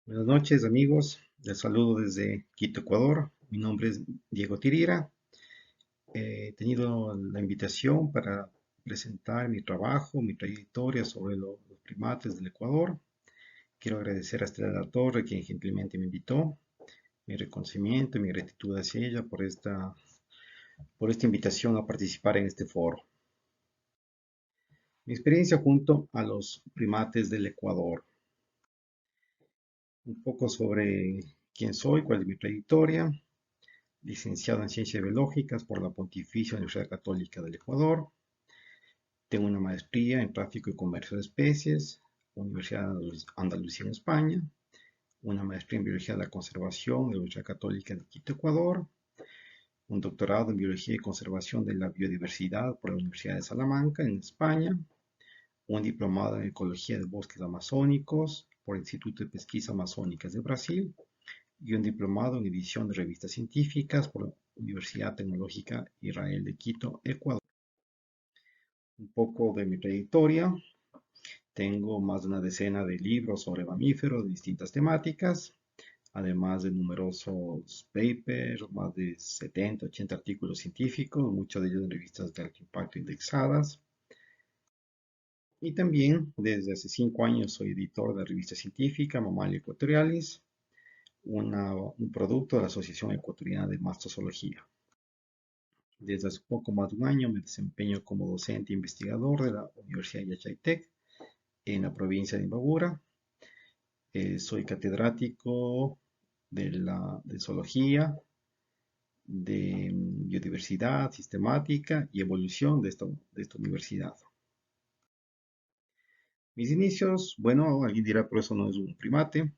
Buenas noches amigos, les saludo desde Quito, Ecuador. Mi nombre es Diego Tirira. He tenido la invitación para presentar mi trabajo, mi trayectoria sobre los primates del Ecuador. Quiero agradecer a Estela Torre, quien gentilmente me invitó. Mi reconocimiento y mi gratitud hacia ella por esta invitación a participar en este foro. Mi experiencia junto a los primates del Ecuador. Un poco sobre quién soy, cuál es mi trayectoria. Licenciado en Ciencias Biológicas por la Pontificia Universidad Católica del Ecuador. Tengo una maestría en Tráfico y Comercio de Especies, Universidad de Andalucía en España. Una maestría en Biología de la Conservación de la Universidad Católica de Quito, Ecuador. Un doctorado en Biología y Conservación de la Biodiversidad por la Universidad de Salamanca en España. Un diplomado en Ecología de Bosques Amazónicos por el Instituto de Pesquisas Amazónicas de Brasil y un diplomado en edición de revistas científicas por la Universidad Tecnológica Israel de Quito, Ecuador. Un poco de mi trayectoria. Tengo más de una decena de libros sobre mamíferos de distintas temáticas, además de numerosos papers, más de 70, 80 artículos científicos, muchos de ellos en revistas de alto impacto indexadas. Y también desde hace 5 años soy editor de la revista científica Mammalia Equatorialis, un producto de la Asociación Ecuatoriana de Mastozoología. Desde hace poco más de un año me desempeño como docente e investigador de la Universidad Yachaytec en la provincia de Imbabura. Soy catedrático de zoología, de biodiversidad sistemática y evolución de esta universidad. Mis inicios, bueno, alguien dirá, pero eso no es un primate.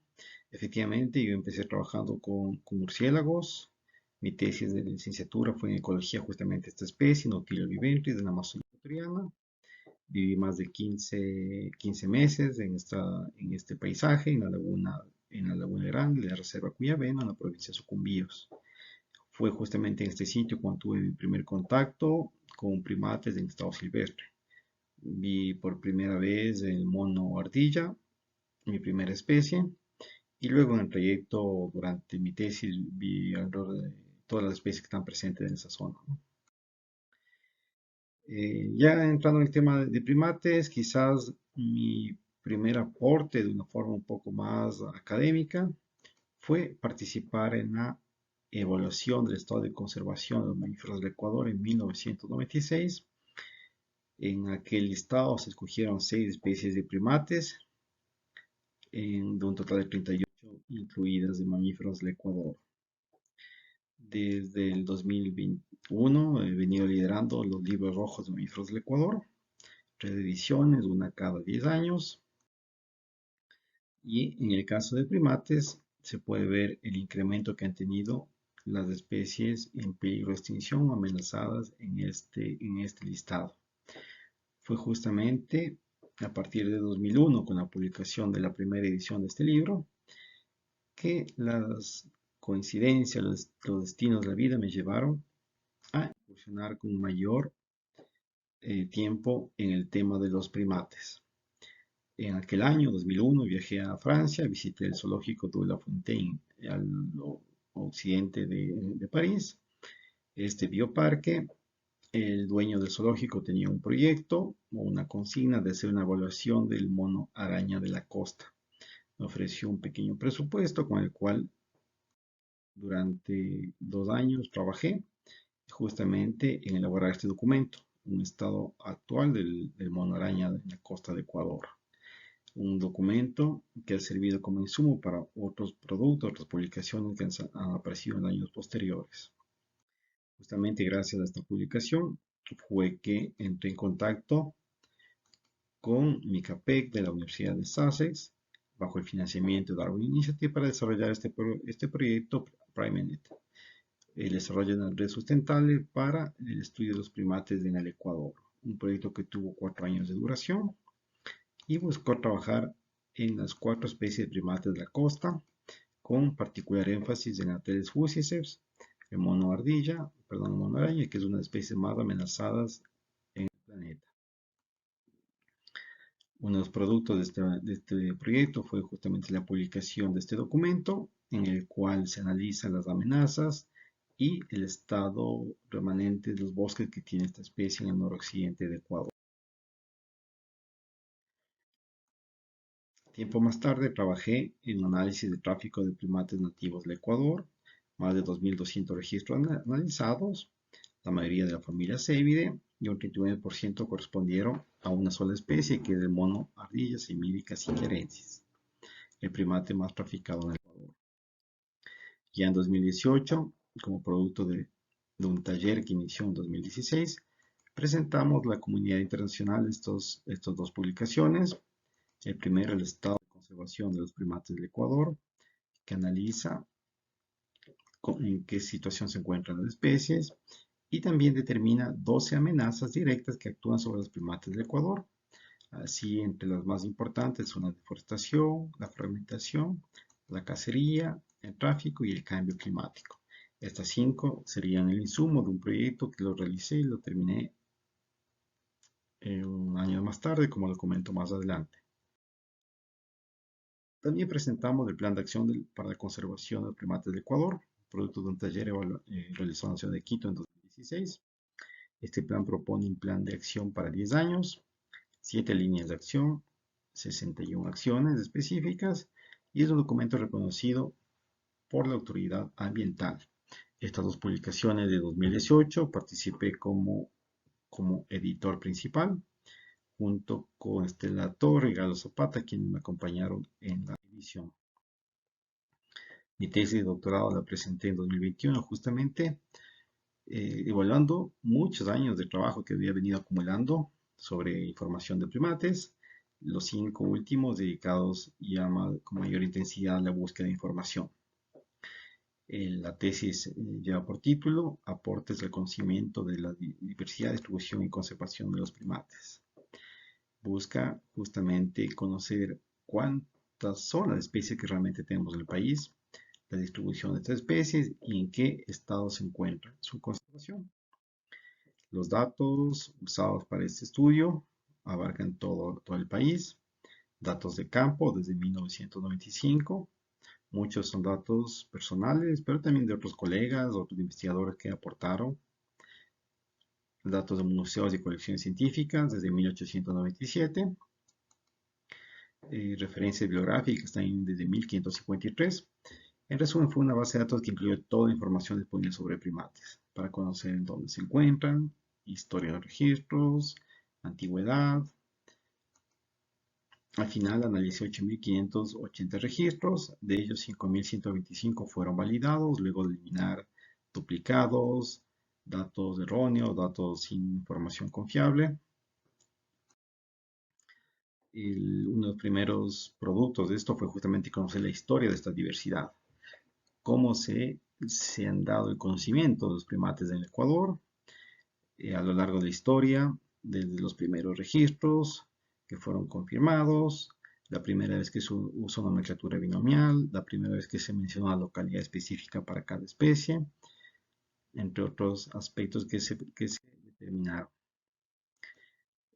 Efectivamente, yo empecé trabajando con murciélagos. Mi tesis de licenciatura fue en ecología justamente de esta especie, Nautilus viventris, de la Amazonía ecuatoriana. Viví más de 15 meses en este paisaje, en la laguna Grande de la Reserva Cuyabeno, en la provincia de Sucumbíos. Fue justamente en este sitio cuando tuve mi primer contacto con primates en estado silvestre. Vi por primera vez el mono ardilla, mi primera especie, y luego en el trayecto durante mi tesis vi alrededor de todas las especies que están presentes en esa zona, ¿no? Ya entrando en el tema de primates, quizás mi primer aporte de una forma un poco más académica fue participar en la evaluación del estado de conservación de los mamíferos del Ecuador en 1996. En aquel listado se escogieron 6 especies de primates, de un total de 38 incluidas de mamíferos del Ecuador. Desde el 2021 he venido liderando los libros rojos de mamíferos del Ecuador, 3 ediciones, una cada 10 años. Y en el caso de primates, se puede ver el incremento que han tenido las especies en peligro de extinción o amenazadas en este listado. Fue justamente a partir de 2001, con la publicación de la primera edición de este libro, que las coincidencias, los destinos de la vida me llevaron a incursionar con mayor tiempo en el tema de los primates. En aquel año, 2001, viajé a Francia, visité el zoológico de La Fontaine al occidente de París. Este bioparque, el dueño del zoológico tenía un proyecto o una consigna de hacer una evaluación del mono araña de la costa. Me ofreció un pequeño presupuesto con el cual durante 2 años trabajé justamente en elaborar este documento, un estado actual del mono araña en la costa de Ecuador. Un documento que ha servido como insumo para otros productos, otras publicaciones que han aparecido en años posteriores. Justamente gracias a esta publicación fue que entré en contacto con MICAPEC de la Universidad de Sussex, bajo el financiamiento de Darwin Initiative, para desarrollar este proyecto PrimeNet, el desarrollo de una red sustentable para el estudio de los primates en el Ecuador. Un proyecto que tuvo 4 años de duración y buscó trabajar en las 4 especies de primates de la costa, con particular énfasis en Ateles fusiceps, el mono ardilla, perdón, el mono araña, que es una de las especies más amenazadas en el planeta. Uno de los productos de este proyecto fue justamente la publicación de este documento en el cual se analizan las amenazas y el estado remanente de los bosques que tiene esta especie en el noroccidente de Ecuador. Tiempo más tarde trabajé en un análisis de tráfico de primates nativos del Ecuador, más de 2.200 registros analizados, la mayoría de la familia Cebidae y un 39% correspondieron a una sola especie que es el mono ardilla semídica siquierensis, el primate más traficado en el Ecuador. Ya en 2018, como producto de un taller que inició en 2016, presentamos a la comunidad internacional estas dos publicaciones. El primero, el estado de conservación de los primates del Ecuador, que analiza en qué situación se encuentran las especies y también determina 12 amenazas directas que actúan sobre los primates del Ecuador. Así, entre las más importantes son la deforestación, la fragmentación, la cacería, el tráfico y el cambio climático. Estas 5 serían el insumo de un proyecto que lo realicé y lo terminé un año más tarde, como lo comento más adelante. También presentamos el Plan de Acción para la Conservación de los Primates del Ecuador, producto de un taller realizado en la ciudad de Quito en 2016. Este plan propone un plan de acción para 10 años, 7 líneas de acción, 61 acciones específicas y es un documento reconocido por la autoridad ambiental. Estas dos publicaciones de 2018 participé como editor principal junto con Estela Torre y Galo Zapata, quienes me acompañaron en la edición. Mi tesis de doctorado la presenté en 2021 justamente evaluando muchos años de trabajo que había venido acumulando sobre información de primates, los 5 últimos dedicados ya con mayor intensidad a la búsqueda de información. La tesis lleva por título Aportes al conocimiento de la diversidad, distribución y conservación de los primates. Busca justamente conocer cuántas son las especies que realmente tenemos en el país, la distribución de estas especies y en qué estado se encuentra su conservación. Los datos usados para este estudio abarcan todo el país, datos de campo desde 1995, muchos son datos personales, pero también de otros colegas, otros investigadores que aportaron, datos de museos y colecciones científicas desde 1897, referencias bibliográficas también desde 1553. En resumen, fue una base de datos que incluyó toda la información disponible sobre primates, para conocer en dónde se encuentran, historia de registros, antigüedad. Al final analicé 8.580 registros, de ellos 5.125 fueron validados, luego de eliminar duplicados, datos erróneos, datos sin información confiable. Uno de los primeros productos de esto fue justamente conocer la historia de esta diversidad, cómo se han dado el conocimiento de los primates en el Ecuador a lo largo de la historia, desde los primeros registros que fueron confirmados, la primera vez que se usó nomenclatura binomial, la primera vez que se mencionó la localidad específica para cada especie, entre otros aspectos que se determinaron.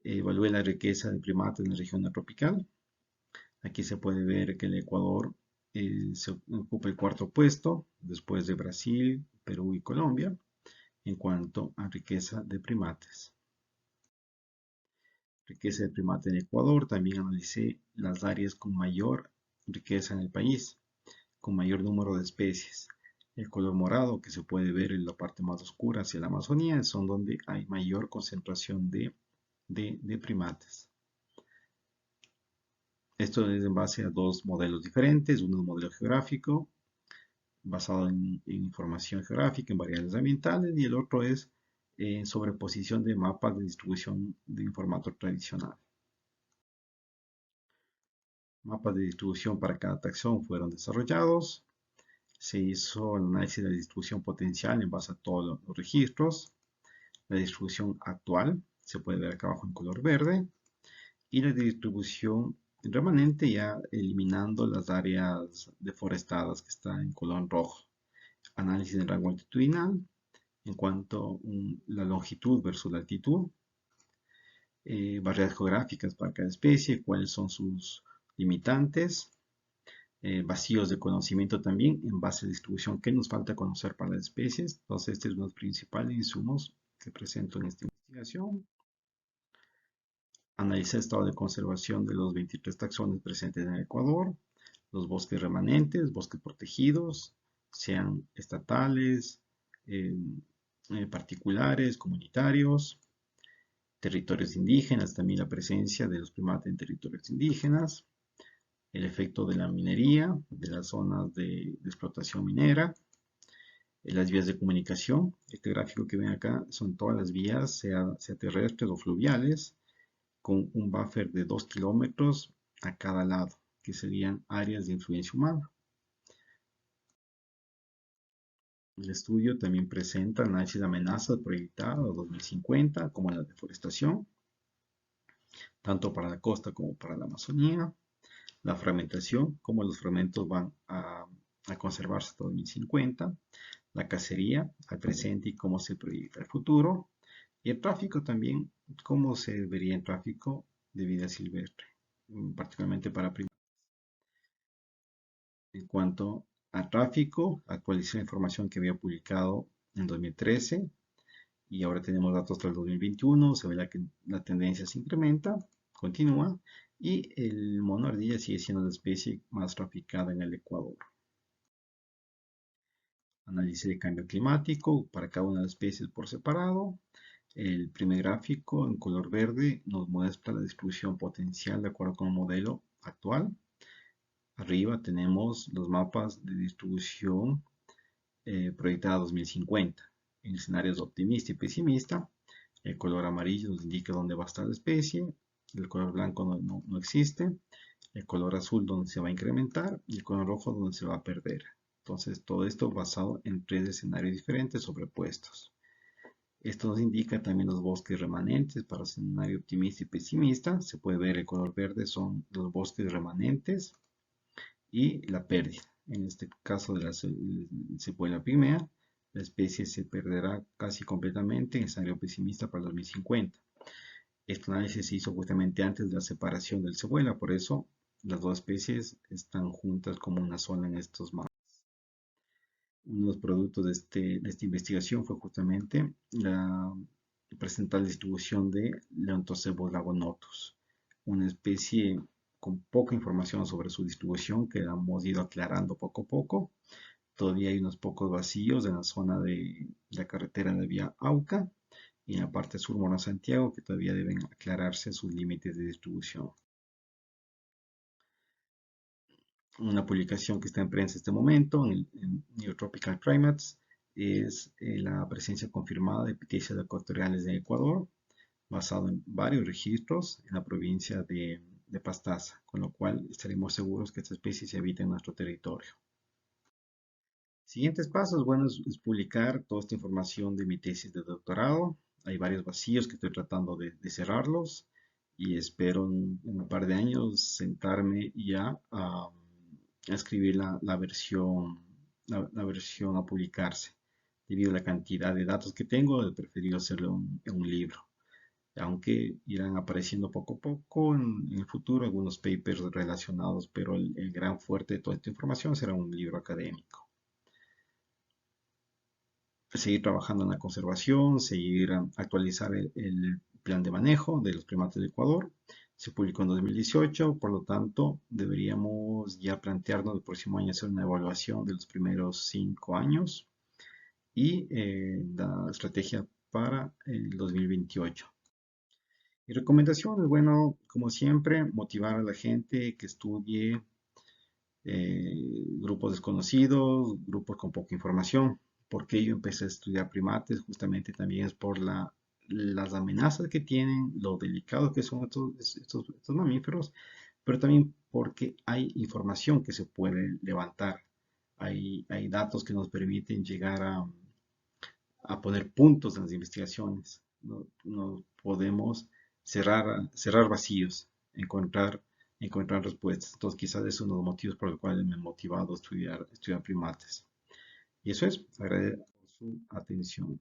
Evalué la riqueza de primates en la región tropical. Aquí se puede ver que el Ecuador se ocupa el cuarto puesto, después de Brasil, Perú y Colombia, en cuanto a riqueza de primates. Riqueza de primates en Ecuador, también analicé las áreas con mayor riqueza en el país, con mayor número de especies. El color morado que se puede ver en la parte más oscura hacia la Amazonía son donde hay mayor concentración de primates. Esto es en base a dos modelos diferentes, uno es un modelo geográfico basado en información geográfica, en variables ambientales, y el otro es en sobreposición de mapas de distribución de un formato tradicional. Mapas de distribución para cada taxón fueron desarrollados. Se hizo el análisis de la distribución potencial en base a todos los registros. La distribución actual se puede ver acá abajo en color verde. Y la distribución remanente ya eliminando las áreas deforestadas que están en color rojo. Análisis del rango altitudinal en cuanto a la longitud versus la altitud. barreras geográficas para cada especie, cuáles son sus limitantes, vacíos de conocimiento también en base a distribución, qué nos falta conocer para las especies. Entonces, este es uno de los principales insumos que presento en esta investigación. Analizar el estado de conservación de los 23 taxones presentes en el Ecuador, los bosques remanentes, bosques protegidos, sean estatales, eh, particulares, comunitarios, territorios indígenas, también la presencia de los primates en territorios indígenas, el efecto de la minería, de las zonas de explotación minera, las vías de comunicación. Este gráfico que ven acá son todas las vías, sea terrestres o fluviales, con un buffer de 2 kilómetros a cada lado, que serían áreas de influencia humana. El estudio también presenta análisis de amenazas proyectadas a 2050, como la deforestación, tanto para la costa como para la Amazonía, la fragmentación, cómo los fragmentos van a conservarse hasta 2050, la cacería al presente y cómo se proyecta el futuro, y el tráfico también, cómo se vería el tráfico de vida silvestre, particularmente para primates. En cuanto a tráfico, actualicé la información que había publicado en 2013 y ahora tenemos datos hasta el 2021, se ve que la tendencia se incrementa, continúa, y el mono ardilla sigue siendo la especie más traficada en el Ecuador. Análisis de cambio climático para cada una de las especies por separado. El primer gráfico en color verde nos muestra la distribución potencial de acuerdo con el modelo actual. Arriba tenemos los mapas de distribución proyectada a 2050 en escenarios optimista y pesimista. El color amarillo nos indica dónde va a estar la especie, el color blanco no existe, el color azul donde se va a incrementar y el color rojo donde se va a perder. Entonces, todo esto basado en 3 escenarios diferentes sobrepuestos. Esto nos indica también los bosques remanentes para escenario optimista y pesimista. Se puede ver el color verde son los bosques remanentes y la pérdida. En este caso de la cepuela pigmea, la especie se perderá casi completamente en escenario pesimista para el 2050. Este análisis se hizo justamente antes de la separación del cebuela, por eso las dos especies están juntas como una sola en estos mapas. Uno de los productos de esta investigación fue justamente presentar la distribución de Leontocebus lagonotus, una especie con poca información sobre su distribución que hemos ido aclarando poco a poco. Todavía hay unos pocos vacíos en la zona de la carretera de vía Auca y en la parte sur Mona Santiago que todavía deben aclararse sus límites de distribución. Una publicación que está en prensa en este momento en Neotropical Primates es la presencia confirmada de epitecias ecuatoriales en Ecuador, basado en varios registros en la provincia de Pastaza, con lo cual estaremos seguros que esta especie se habita en nuestro territorio. Siguientes pasos, bueno, es publicar toda esta información de mi tesis de doctorado. Hay varios vacíos que estoy tratando de cerrarlos y espero en un par de años sentarme ya a escribir la versión a publicarse. Debido a la cantidad de datos que tengo, he preferido hacerlo en un libro. Aunque irán apareciendo poco a poco en el futuro algunos papers relacionados, pero el gran fuerte de toda esta información será un libro académico. Seguir trabajando en la conservación, seguir actualizar el plan de manejo de los primates de Ecuador. Se publicó en 2018, por lo tanto deberíamos ya plantearnos el próximo año hacer una evaluación de los primeros 5 años y la estrategia para el 2028. Mi recomendación es, bueno, como siempre, motivar a la gente que estudie grupos desconocidos, grupos con poca información. ¿Por qué yo empecé a estudiar primates? Justamente también es por las amenazas que tienen, lo delicados que son estos mamíferos, pero también porque hay información que se puede levantar. Hay datos que nos permiten llegar a poner puntos en las investigaciones. No podemos cerrar vacíos, encontrar respuestas. Entonces, quizás es uno de los motivos por los cuales me he motivado a estudiar primates. Y eso es, agradezco su atención.